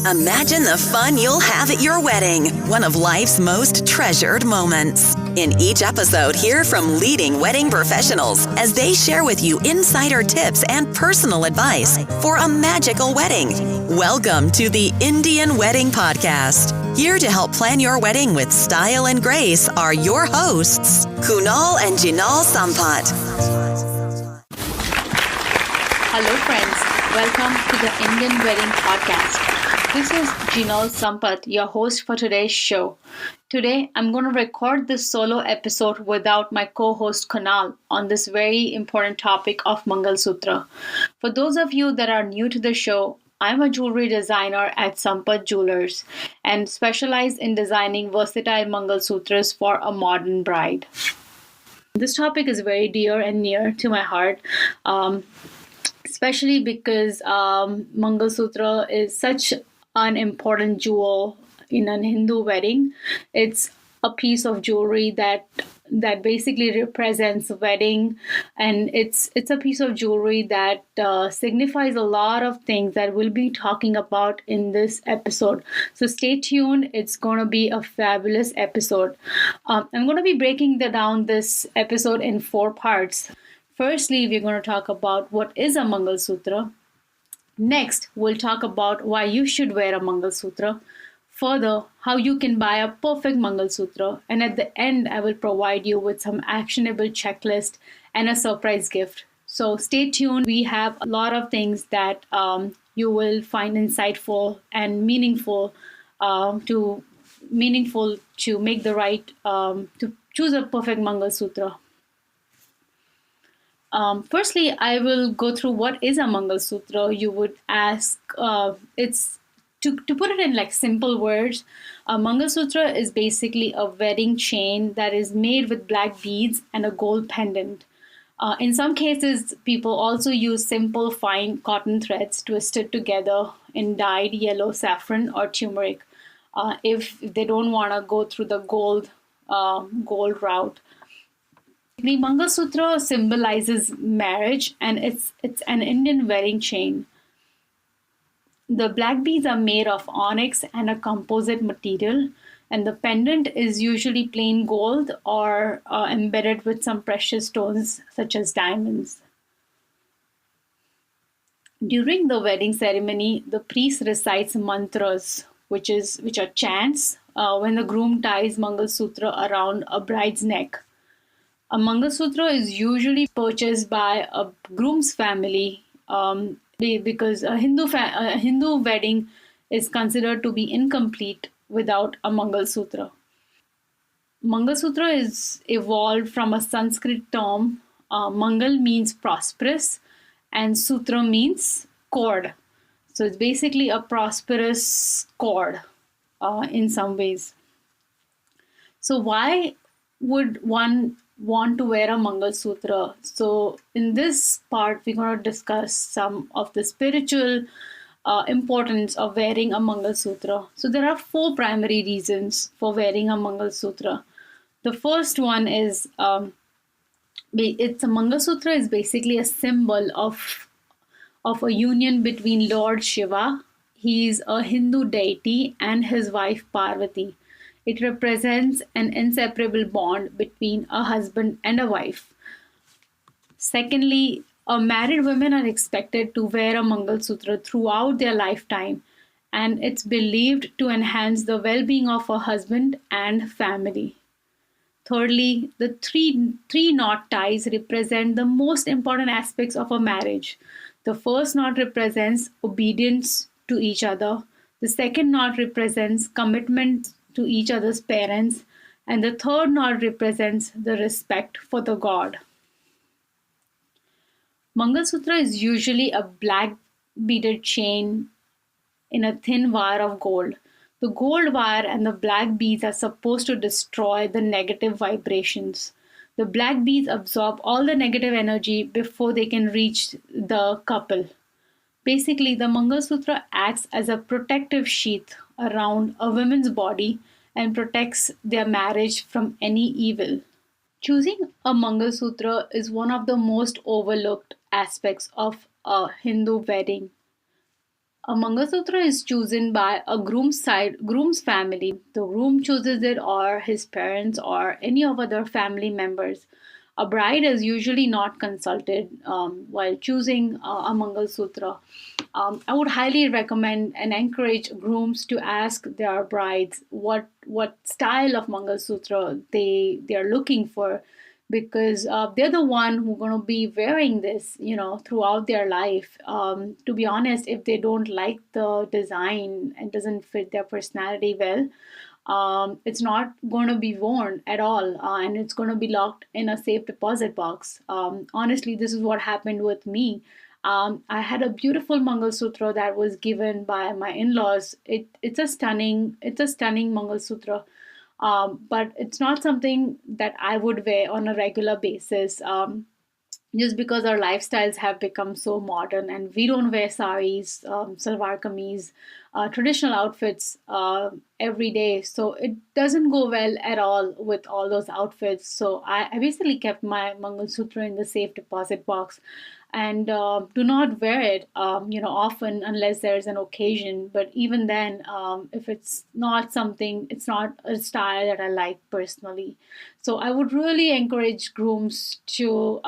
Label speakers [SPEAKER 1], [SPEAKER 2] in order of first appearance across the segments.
[SPEAKER 1] Imagine the fun you'll have at your wedding, one of life's most treasured moments. In each episode, hear from leading wedding professionals as they share with you insider tips and personal advice for a magical wedding. Welcome to the Indian Wedding Podcast. Here to help plan your wedding with style and grace are your hosts, Kunal and Jinal Sampat.
[SPEAKER 2] Hello friends, welcome to the Indian Wedding Podcast. This is Jinal Sampat, your host for today's show. Today, I'm going to record this solo episode without my co-host Kunal on this very important topic of Mangalsutra. For those of you that are new to the show, I'm a jewelry designer at Sampat Jewelers and specialize in designing versatile Mangalsutras for a modern bride. This topic is very dear and near to my heart. Especially because Mangalsutra is such an important jewel in an Hindu wedding. It's a piece of jewelry that basically represents a wedding, and it's a piece of jewelry that signifies a lot of things that we'll be talking about in this episode. So stay tuned. It's going to be a fabulous episode. I'm going to be breaking down this episode in 4 parts. Firstly, we're going to talk about what is a Mangalsutra. Next, we'll talk about why you should wear a Mangalsutra. Further, how you can buy a perfect Mangalsutra. And at the end, I will provide you with some actionable checklist and a surprise gift. So stay tuned. We have a lot of things that you will find insightful and meaningful to make the right, to choose a perfect Mangalsutra. Firstly, I will go through what is a Mangalsutra. You would ask, it's to put it in like simple words, a Mangalsutra is basically a wedding chain that is made with black beads and a gold pendant. In some cases, people also use simple fine cotton threads twisted together in dyed yellow saffron or turmeric if they don't want to go through the gold route. The Mangalsutra symbolizes marriage, and it's an Indian wedding chain. The black beads are made of onyx and a composite material, and the pendant is usually plain gold or embedded with some precious stones such as diamonds. During the wedding ceremony, the priest recites mantras, which are chants, when the groom ties Mangalsutra around a bride's neck. A Mangalsutra is usually purchased by a groom's family because a Hindu wedding is considered to be incomplete without a Mangalsutra. Mangalsutra is evolved from a Sanskrit term. Mangal means prosperous and Sutra means cord. So it's basically a prosperous cord in some ways. So why would one want to wear a Mangalsutra? So in this part, we're going to discuss some of the spiritual importance of wearing a Mangalsutra. So there are 4 primary reasons for wearing a Mangalsutra. The first one is a Mangalsutra is basically a symbol of a union between Lord Shiva. He is a Hindu deity, and his wife Parvati. It represents an inseparable bond between a husband and a wife. Secondly, married women are expected to wear a Mangalsutra throughout their lifetime, and it's believed to enhance the well-being of a husband and family. Thirdly, the three knot ties represent the most important aspects of a marriage. The first knot represents obedience to each other. The second knot represents commitment to each other's parents, and the third knot represents the respect for the god. Mangalsutra is usually a black beaded chain in a thin wire of gold. The gold wire and the black beads are supposed to destroy the negative vibrations. The black beads absorb all the negative energy before they can reach the couple. Basically, the Mangalsutra acts as a protective sheath around a woman's body and protects their marriage from any evil. Choosing a Mangalsutra is one of the most overlooked aspects of a Hindu wedding. A Mangalsutra is chosen by a groom's family. The groom chooses it, or his parents, or any of other family members. A bride is usually not consulted while choosing a Mangalsutra. I would highly recommend and encourage grooms to ask their brides what style of Mangalsutra they are looking for, because they're the one who are going to be wearing this, throughout their life. To be honest, if they don't like the design and doesn't fit their personality well, it's not going to be worn at all, and it's going to be locked in a safe deposit box. Honestly, this is what happened with me. I had a beautiful Mangalsutra that was given by my in-laws. It's a stunning Mangalsutra, but it's not something that I would wear on a regular basis. Just because our lifestyles have become so modern and we don't wear saris, salwar kameez, traditional outfits every day. So it doesn't go well at all with all those outfits. So I basically kept my Mangalsutra in the safe deposit box and do not wear it, often unless there's an occasion. But even then, if it's not something, it's not a style that I like personally. So I would really encourage grooms to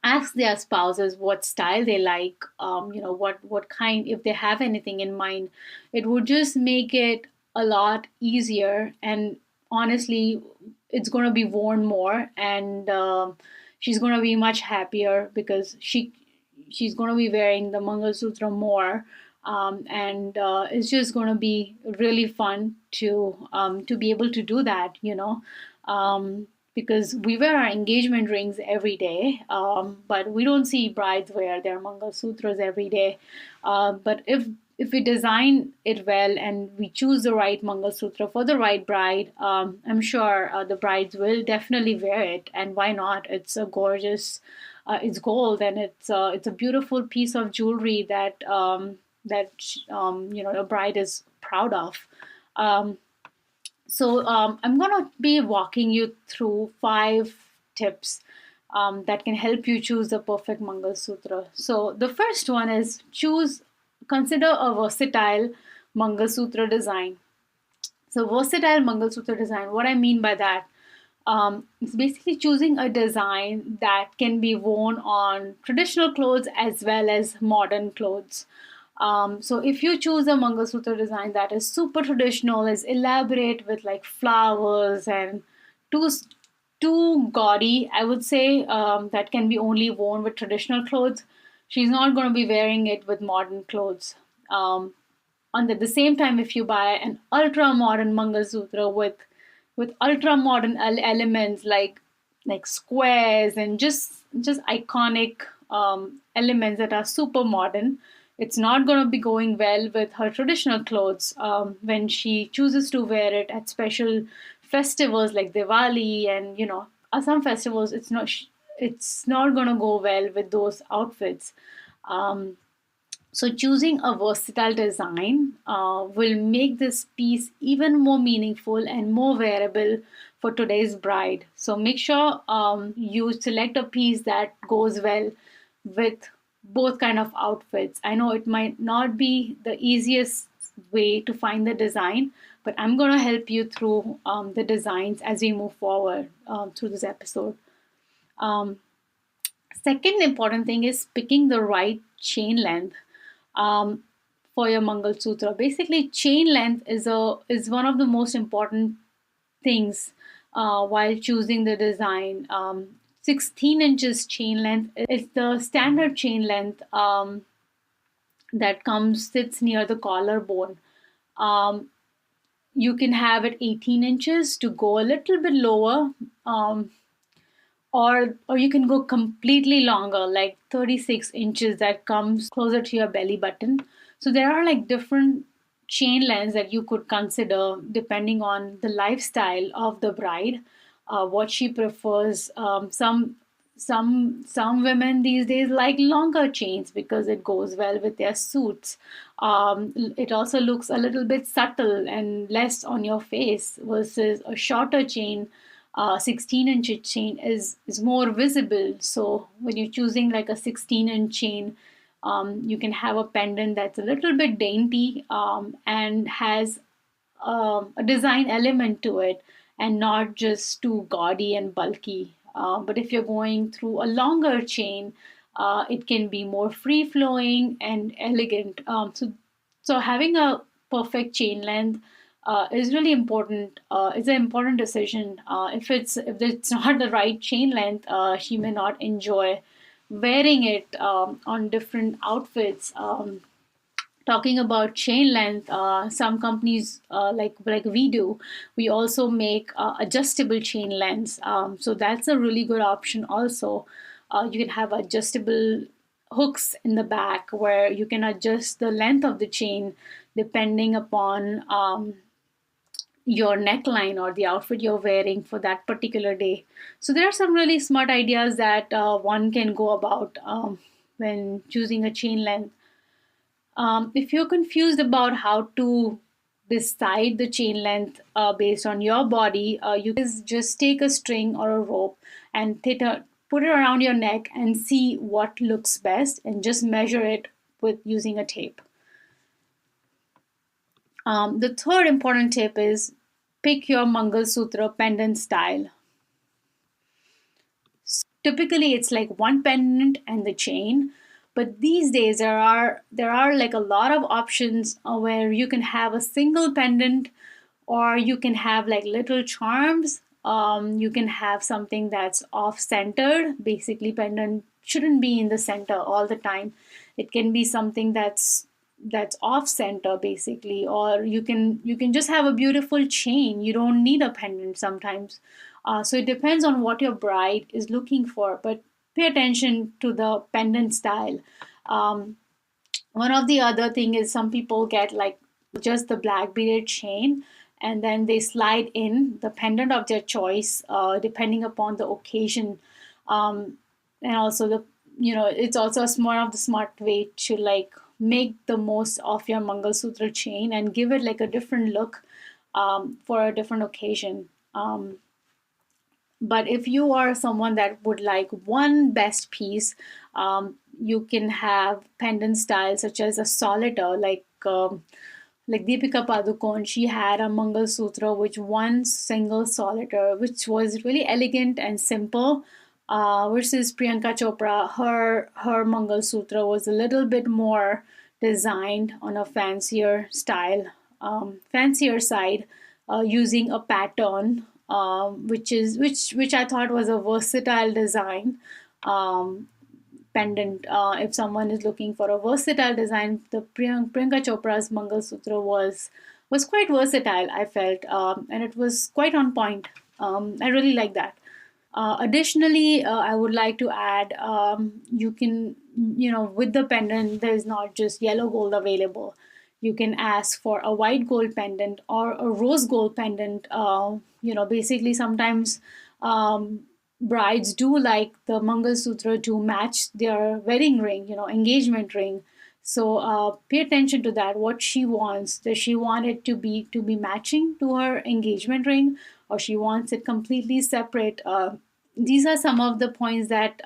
[SPEAKER 2] ask their spouses what style they like, what kind, if they have anything in mind. It would just make it a lot easier, and honestly, it's going to be worn more, and she's going to be much happier because she's going to be wearing the Mangalsutra more. And it's just going to be really fun to be able to do that, because we wear our engagement rings every day, but we don't see brides wear their Mangalsutras every day. But if we design it well and we choose the right Mangalsutra for the right bride, I'm sure the brides will definitely wear it. And why not? It's a gorgeous, it's gold, and it's a beautiful piece of jewelry that a bride is proud of. Um, so I'm going to be walking you through 5 tips that can help you choose the perfect Mangalsutra. So the first one is consider a versatile Mangalsutra design. So versatile Mangalsutra design, what I mean by that, is basically choosing a design that can be worn on traditional clothes as well as modern clothes. So if you choose a Mangalsutra design that is super traditional, is elaborate with like flowers and too too gaudy, I would say, that can be only worn with traditional clothes. She's not going to be wearing it with modern clothes. On the same time, if you buy an ultra modern Mangalsutra with ultra modern elements like squares and just iconic elements that are super modern, it's not going to be going well with her traditional clothes when she chooses to wear it at special festivals like Diwali, and some festivals, it's not going to go well with those outfits. um, so choosing a versatile design will make this piece even more meaningful and more wearable for today's bride. So make sure you select a piece that goes well with both kind of outfits. I know it might not be the easiest way to find the design, but I'm going to help you through the designs as we move forward through this episode. Um, Second important thing is picking the right chain length um, for your Mangalsutra. Basically, chain length is one of the most important things while choosing the design. 16 inches chain length is the standard chain length that comes sits near the collarbone. Um, you can have it 18 inches to go a little bit lower. Or you can go completely longer, like 36 inches, that comes closer to your belly button. So there are like different chain lengths that you could consider depending on the lifestyle of the bride, what she prefers. Some women these days like longer chains because it goes well with their suits. It also looks a little bit subtle and less on your face versus a shorter chain. 16-inch chain is more visible. So when you're choosing like a 16-inch chain, You can have a pendant that's a little bit dainty and has a design element to it and not just too gaudy and bulky. But if you're going through a longer chain, it can be more free flowing and elegant. So having a perfect chain length is really important. It's an important decision. If it's not the right chain length, she may not enjoy wearing it on different outfits. Talking about chain length, some companies like we do, we also make adjustable chain lengths. So that's a really good option. Also, you can have adjustable hooks in the back where you can adjust the length of the chain depending upon your neckline or the outfit you're wearing for that particular day. So there are some really smart ideas that one can go about when choosing a chain length. If you're confused about how to decide the chain length based on your body, you can just take a string or a rope and put it around your neck and see what looks best and just measure it with using a tape. The third important tip is pick your Mangalsutra pendant style. Typically, it's like one pendant and the chain, but these days there are like a lot of options where you can have a single pendant, or you can have like little charms. You can have something that's off centered. Basically, pendant shouldn't be in the center all the time. It can be something that's off center basically, or you can just have a beautiful chain. You don't need a pendant sometimes. So it depends on what your bride is looking for, but pay attention to the pendant style. um, One of the other thing is some people get like just the black beaded chain, and then they slide in the pendant of their choice depending upon the occasion. And also it's also a smart way to like make the most of your Mangalsutra chain and give it like a different look for a different occasion. But if you are someone that would like one best piece, you can have pendant styles such as a solitaire, like Deepika Padukone. She had a Mangal Sutra, which one single solitaire, which was really elegant and simple. Versus Priyanka Chopra, her Mangal Sutra was a little bit more designed on a fancier side, using a pattern, which I thought was a versatile design. Pendant. If someone is looking for a versatile design, the Priyanka Chopra's Mangal Sutra was quite versatile. I felt, and it was quite on point. I really like that. Additionally, I would like to add, you can, with the pendant, there's not just yellow gold available. You can ask for a white gold pendant or a rose gold pendant. Basically, sometimes brides do like the Mangal Sutra to match their wedding ring, engagement ring. So pay attention to that. What she wants. Does she want it to be matching to her engagement ring, or she wants it completely separate? These are some of the points that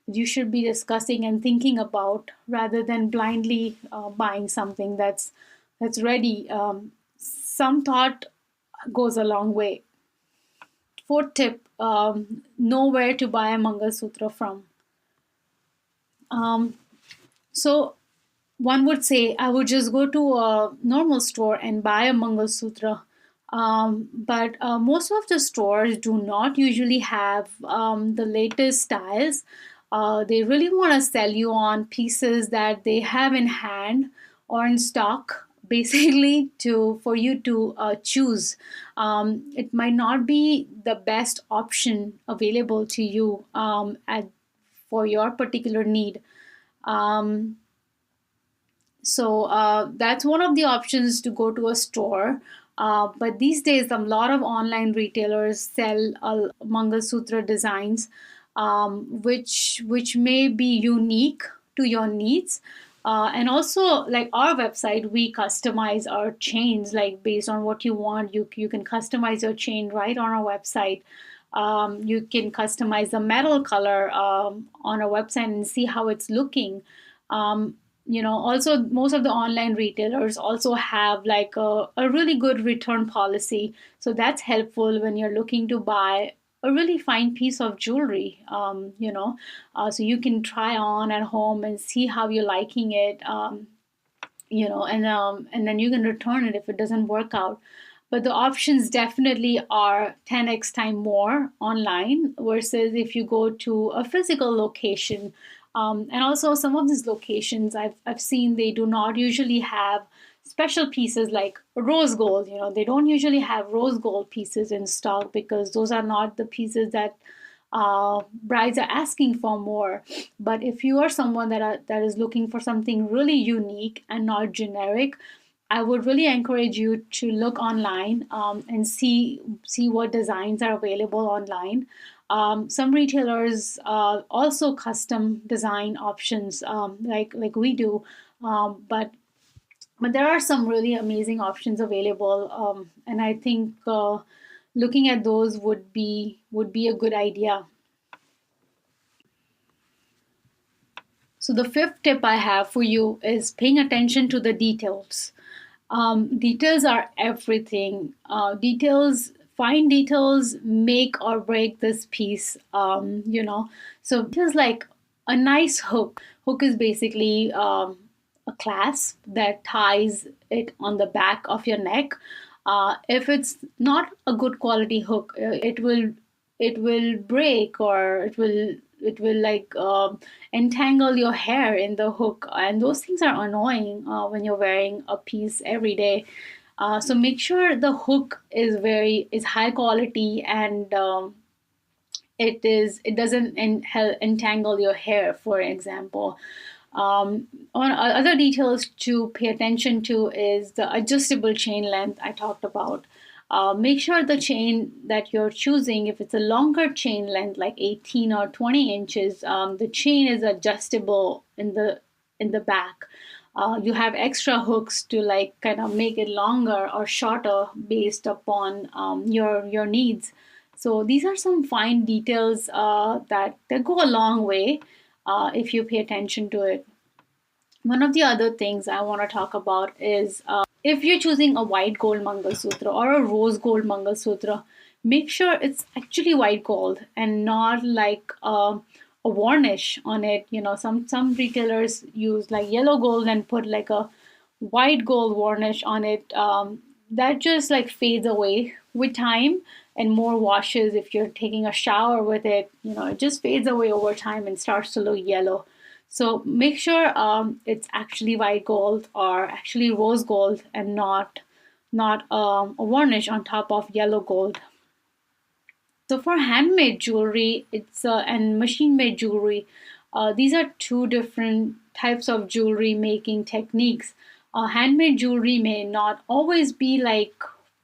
[SPEAKER 2] you should be discussing and thinking about rather than blindly buying something that's ready. Some thought goes a long way. Fourth tip: know where to buy a Mangal Sutra from. So one would say I would just go to a normal store and buy a Mangal Sutra. But most of the stores do not usually have the latest styles. They really want to sell you on pieces that they have in hand or in stock, basically to for you to choose. It might not be the best option available to you for your particular need. Um, so that's one of the options, to go to a store. But these days, a lot of online retailers sell Mangalsutra designs, which may be unique to your needs. And also, like our website, we customize our chains like based on what you want. You can customize your chain right on our website. You can customize the metal color on our website and see how it's looking. Also most of the online retailers also have like a really good return policy, so that's helpful when you're looking to buy a really fine piece of jewelry. So you can try on at home and see how you're liking it. And then you can return it if it doesn't work out. But the options definitely are 10x time more online versus if you go to a physical location. And also, some of these locations I've seen, they do not usually have special pieces like rose gold. They don't usually have rose gold pieces in stock because those are not the pieces that brides are asking for more. But if you are someone that is looking for something really unique and not generic, I would really encourage you to look online and see what designs are available online. Some retailers also custom design options, like we do, but there are some really amazing options available, and I think looking at those would be a good idea. So the fifth tip I have for you is paying attention to the details. Details are everything. Fine details make or break this piece. So just like a nice hook. Hook is basically a clasp that ties it on the back of your neck. If it's not a good quality hook, it will break, or it will like entangle your hair in the hook, and those things are annoying when you're wearing a piece every day. So make sure the hook is high quality, and it doesn't entangle your hair, for example. On other details to pay attention to is the adjustable chain length I talked about. Make sure the chain that you're choosing, if it's a longer chain length like 18 or 20 inches, the chain is adjustable in the back. You have extra hooks to like kind of make it longer or shorter based upon your needs. So these are some fine details that go a long way if you pay attention to it. One of the other things I want to talk about is if you're choosing a white gold Mangalsutra or a rose gold Mangalsutra, make sure it's actually white gold and not like a varnish on it. Some retailers use like yellow gold and put like a white gold varnish on it. That just like fades away with time and more washes. If you're taking a shower with it, it just fades away over time and starts to look yellow. So make sure it's actually white gold or actually rose gold and not a varnish on top of yellow gold. So for handmade jewelry, it's and machine made jewelry. These are two different types of jewelry making techniques. Handmade jewelry may not always be like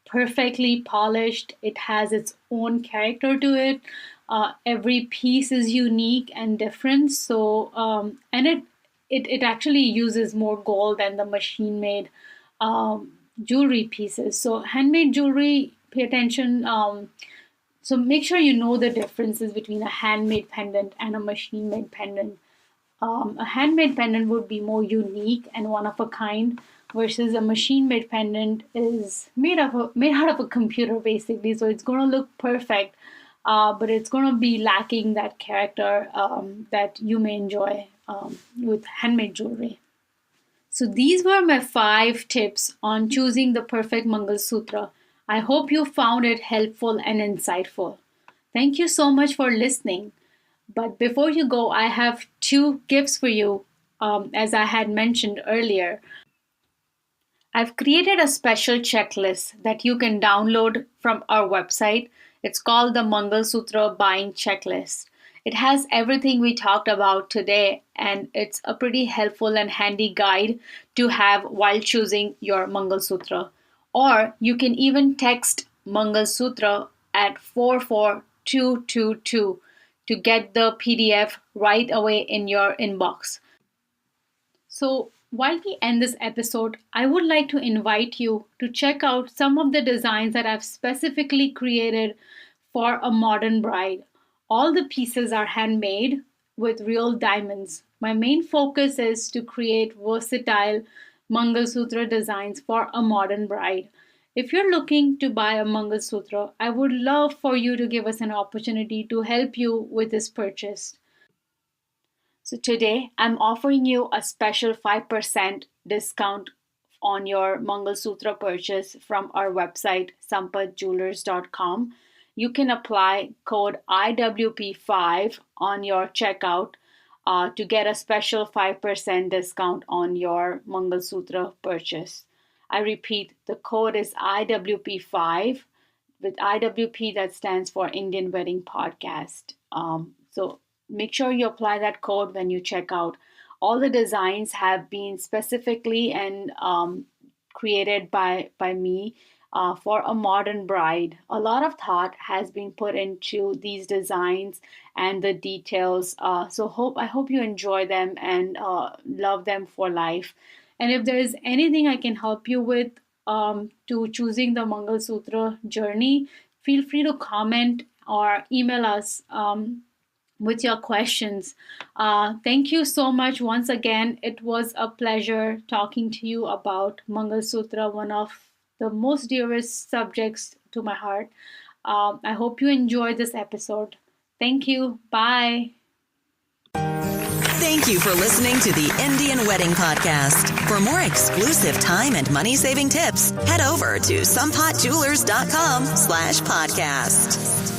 [SPEAKER 2] perfectly polished. It has its own character to it. Every piece is unique and different. So and it actually uses more gold than the machine made jewelry pieces. So handmade jewelry, pay attention. So make sure you know the differences between a handmade pendant and a machine made pendant. A handmade pendant would be more unique and one of a kind, versus a machine made pendant is made out of a computer basically. So it's going to look perfect, but it's going to be lacking that character that you may enjoy with handmade jewelry. So these were my 5 tips on choosing the perfect Mangalsutra. I hope you found it helpful and insightful. Thank you so much for listening. But before you go, I have 2 gifts for you, as I had mentioned earlier. I've created a special checklist that you can download from our website. It's called the Mangalsutra Buying Checklist. It has everything we talked about today, and it's a pretty helpful and handy guide to have while choosing your Mangalsutra. Or you can even text Mangalsutra at 44222 to get the PDF right away in your inbox. So, while we end this episode, I would like to invite you to check out some of the designs that I've specifically created for a modern bride. All the pieces are handmade with real diamonds. My main focus is to create versatile Mangalsutra designs for a modern bride. If you're looking to buy a Mangalsutra, I would love for you to give us an opportunity to help you with this purchase. So today I'm offering you a special 5% discount on your Mangalsutra purchase from our website sampatjewelers.com. You can apply code IWP5 on your checkout to get a special 5% discount on your Mangalsutra purchase. I repeat, the code is IWP5. With IWP, that stands for Indian Wedding Podcast. So make sure you apply that code when you check out. All the designs have been specifically and created by me for a modern bride. A lot of thought has been put into these designs and the details. I hope you enjoy them and love them for life. And if there is anything I can help you with to choosing the Mangalsutra journey, feel free to comment or email us with your questions. Thank you so much once again. It was a pleasure talking to you about Mangalsutra, one of the most dearest subjects to my heart. I hope you enjoyed this episode. Thank you. Bye.
[SPEAKER 1] Thank you for listening to the Indian Wedding Podcast. For more exclusive time and money-saving tips, head over to sampatjewelers.com/podcast.